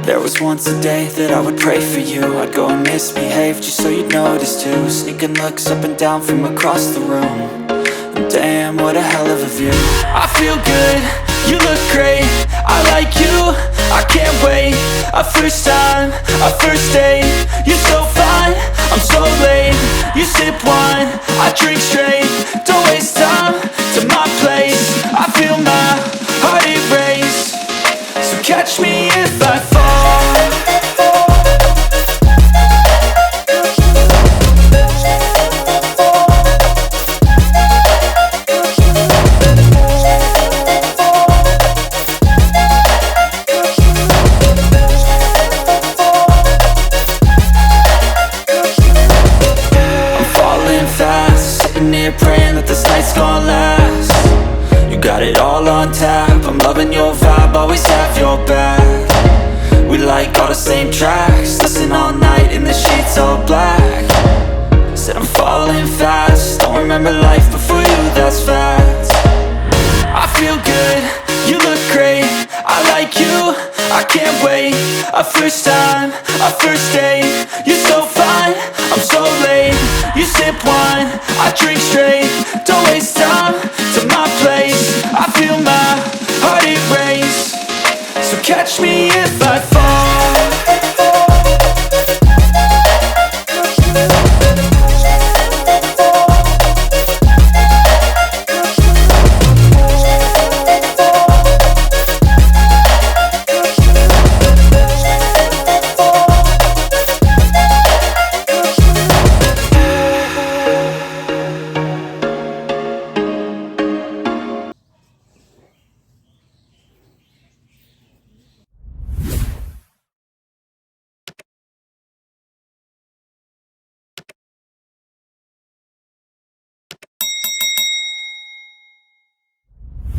There was once a day that I would pray for you. I'd go and misbehave just so you'd notice too. Sneaking looks up and down from across the room. And damn, what a hell of a view. I feel good, you look great, I like you, I can't wait. A first time, a first date. You're so fine, I'm so late. You sip wine, I drink straight. Don't waste time to my place. I feel my heart erase. So catch me if I fall. Praying that this night's gonna last. You got it all on tap, I'm loving your vibe, always have your back. We like all the same tracks, listen all night in the sheets all black. Said I'm falling fast, don't remember life before you, that's fact. I feel good, you look great, I like you, I can't wait. A first time, a first date. You're so fine, I'm so late. You sip wine, I drink straight. Don't waste time to my place. I feel my heart erase. So catch me if I fall.